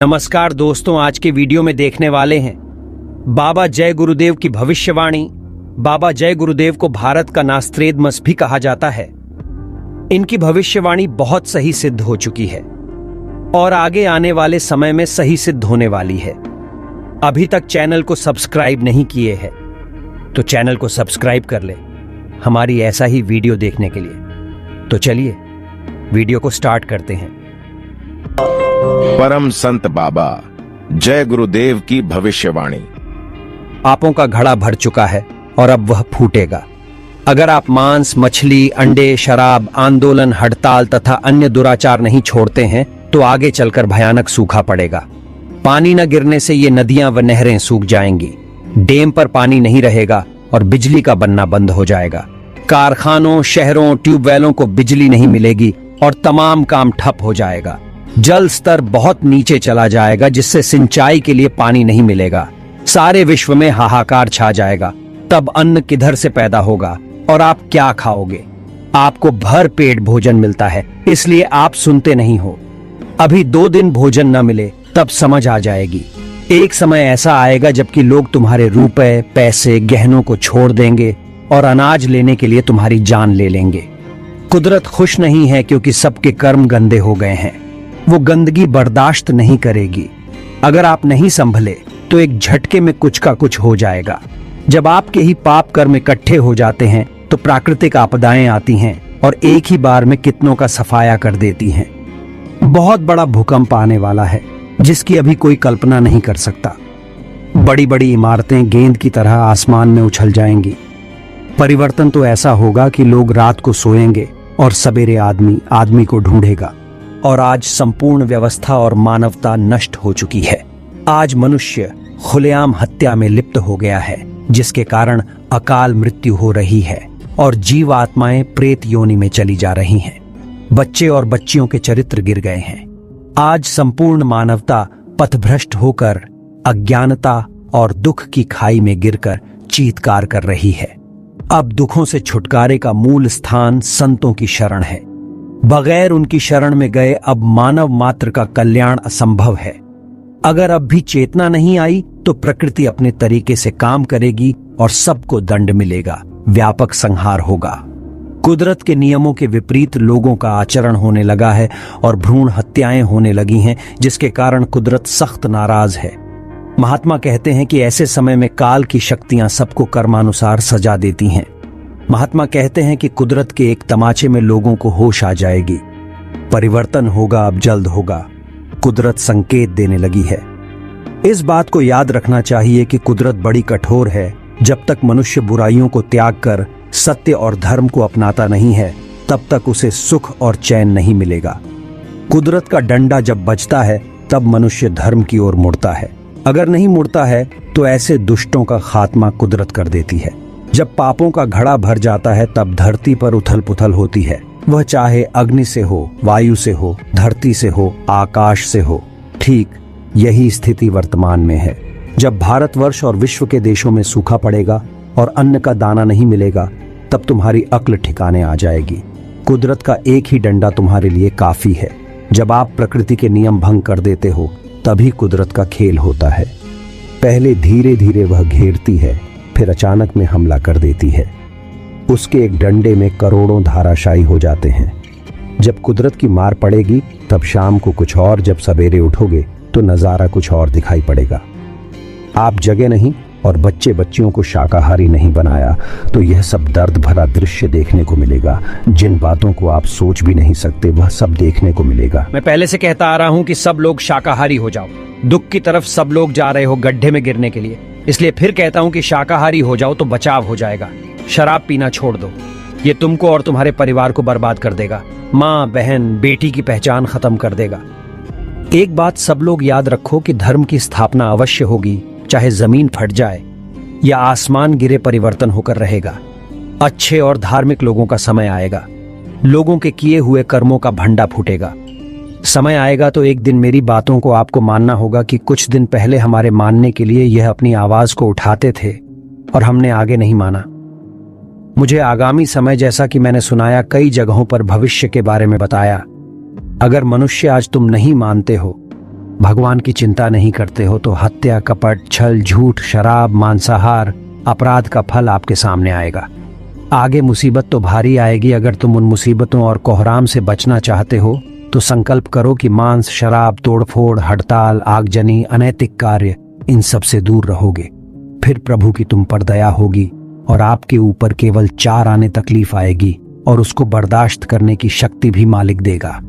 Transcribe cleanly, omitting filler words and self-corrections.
नमस्कार दोस्तों, आज के वीडियो में देखने वाले हैं बाबा जय गुरुदेव की भविष्यवाणी। बाबा जय गुरुदेव को भारत का नास्त्रेदमस भी कहा जाता है। इनकी भविष्यवाणी बहुत सही सिद्ध हो चुकी है और आगे आने वाले समय में सही सिद्ध होने वाली है। अभी तक चैनल को सब्सक्राइब नहीं किए हैं तो चैनल को सब्सक्राइब कर ले हमारी ऐसा ही वीडियो देखने के लिए। तो चलिए वीडियो को स्टार्ट करते हैं। परम संत बाबा जय गुरुदेव की भविष्यवाणी। पापों का घड़ा भर चुका है और अब वह फूटेगा। अगर आप मांस, मछली, अंडे, शराब, आंदोलन, हड़ताल तथा अन्य दुराचार नहीं छोड़ते हैं तो आगे चलकर भयानक सूखा पड़ेगा। पानी न गिरने से ये नदियां व नहरें सूख जाएंगी। डैम पर पानी नहीं रहेगा और बिजली का बनना बंद हो जाएगा। कारखानों, शहरों, ट्यूबवेलों को बिजली नहीं मिलेगी और तमाम काम ठप हो जाएगा। जल स्तर बहुत नीचे चला जाएगा जिससे सिंचाई के लिए पानी नहीं मिलेगा। सारे विश्व में हाहाकार छा जाएगा। तब अन्न किधर से पैदा होगा और आप क्या खाओगे? आपको भर पेट भोजन मिलता है इसलिए आप सुनते नहीं हो। अभी 2 दिन भोजन न मिले तब समझ आ जाएगी। एक समय ऐसा आएगा जबकि लोग तुम्हारे रुपए, पैसे, गहनों को छोड़ देंगे और अनाज लेने के लिए तुम्हारी जान ले लेंगे। कुदरत खुश नहीं है क्योंकि सबके कर्म गंदे हो गए हैं। वो गंदगी बर्दाश्त नहीं करेगी। अगर आप नहीं संभले तो एक झटके में कुछ का कुछ हो जाएगा। जब आपके ही पाप कर्म इकट्ठे हो जाते हैं तो प्राकृतिक आपदाएं आती हैं और एक ही बार में कितनों का सफाया कर देती हैं। बहुत बड़ा भूकंप आने वाला है जिसकी अभी कोई कल्पना नहीं कर सकता। बड़ी बड़ी इमारतें गेंद की तरह आसमान में उछल जाएंगी। परिवर्तन तो ऐसा होगा कि लोग रात को सोएंगे और सवेरे आदमी को ढूंढेगा। और आज संपूर्ण व्यवस्था और मानवता नष्ट हो चुकी है। आज मनुष्य खुलेआम हत्या में लिप्त हो गया है जिसके कारण अकाल मृत्यु हो रही है और जीव आत्माएं प्रेत योनि में चली जा रही हैं। बच्चे और बच्चियों के चरित्र गिर गए हैं। आज संपूर्ण मानवता पथभ्रष्ट होकर अज्ञानता और दुख की खाई में गिरकर चीत्कार कर रही है। अब दुखों से छुटकारे का मूल स्थान संतों की शरण है। बगैर उनकी शरण में गए अब मानव मात्र का कल्याण असंभव है। अगर अब भी चेतना नहीं आई तो प्रकृति अपने तरीके से काम करेगी और सबको दंड मिलेगा। व्यापक संहार होगा। कुदरत के नियमों के विपरीत लोगों का आचरण होने लगा है और भ्रूण हत्याएं होने लगी हैं जिसके कारण कुदरत सख्त नाराज है। महात्मा कहते हैं कि ऐसे समय में काल की शक्तियां सबको कर्मानुसार सजा देती हैं। महात्मा कहते हैं कि कुदरत के एक तमाचे में लोगों को होश आ जाएगी। परिवर्तन होगा, अब जल्द होगा। कुदरत संकेत देने लगी है। इस बात को याद रखना चाहिए कि कुदरत बड़ी कठोर है। जब तक मनुष्य बुराइयों को त्याग कर सत्य और धर्म को अपनाता नहीं है तब तक उसे सुख और चैन नहीं मिलेगा। कुदरत का डंडा जब बजता है तब मनुष्य धर्म की ओर मुड़ता है। अगर नहीं मुड़ता है तो ऐसे दुष्टों का खात्मा कुदरत कर देती है। जब पापों का घड़ा भर जाता है तब धरती पर उथल पुथल होती है। वह चाहे अग्नि से हो, वायु से हो, धरती से हो, आकाश से हो। ठीक यही स्थिति वर्तमान में है। जब भारतवर्ष और विश्व के देशों में सूखा पड़ेगा और अन्न का दाना नहीं मिलेगा तब तुम्हारी अक्ल ठिकाने आ जाएगी। कुदरत का एक ही डंडा तुम्हारे लिए काफी है। जब आप प्रकृति के नियम भंग कर देते हो तभी कुदरत का खेल होता है। पहले धीरे धीरे वह घेरती है, फिर अचानक में हमला कर देती है। उसके एक डंडे में करोड़ों धाराशायी हो जाते हैं। जब कुदरत की मार पड़ेगी तब शाम को कुछ और, जब सवेरे उठोगे तो नजारा कुछ और दिखाई पड़ेगा। आप जगे नहीं और बच्चे बच्चियों को शाकाहारी नहीं बनाया तो यह सब दर्द भरा दृश्य देखने को मिलेगा। जिन बातों को आप सोच भी नहीं सकते वह सब देखने को मिलेगा। मैं पहले से कहता आ रहा हूं कि सब लोग शाकाहारी हो जाओ। दुख की तरफ सब लोग जा रहे हो गड्ढे में गिरने के लिए, इसलिए फिर कहता हूं कि शाकाहारी हो जाओ तो बचाव हो जाएगा। शराब पीना छोड़ दो, ये तुमको और तुम्हारे परिवार को बर्बाद कर देगा। माँ, बहन, बेटी की पहचान खत्म कर देगा। एक बात सब लोग याद रखो कि धर्म की स्थापना अवश्य होगी, चाहे जमीन फट जाए या आसमान गिरे, परिवर्तन होकर रहेगा। अच्छे और धार्मिक लोगों का समय आएगा। लोगों के किए हुए कर्मों का भंडा फूटेगा। समय आएगा तो एक दिन मेरी बातों को आपको मानना होगा कि कुछ दिन पहले हमारे मानने के लिए यह अपनी आवाज को उठाते थे और हमने आगे नहीं माना। मुझे आगामी समय, जैसा कि मैंने सुनाया, कई जगहों पर भविष्य के बारे में बताया। अगर मनुष्य आज तुम नहीं मानते हो भगवान की चिंता नहीं करते हो तो हत्या, कपट, छल, झूठ, शराब, मांसाहार, अपराध का फल आपके सामने आएगा। आगे मुसीबत तो भारी आएगी। अगर तुम उन मुसीबतों और कोहराम से बचना चाहते हो तो संकल्प करो कि मांस, शराब, तोड़फोड़, हड़ताल, आगजनी, अनैतिक कार्य, इन सब से दूर रहोगे। फिर प्रभु की तुम पर दया होगी और आपके ऊपर केवल 4 आने तकलीफ आएगी और उसको बर्दाश्त करने की शक्ति भी मालिक देगा।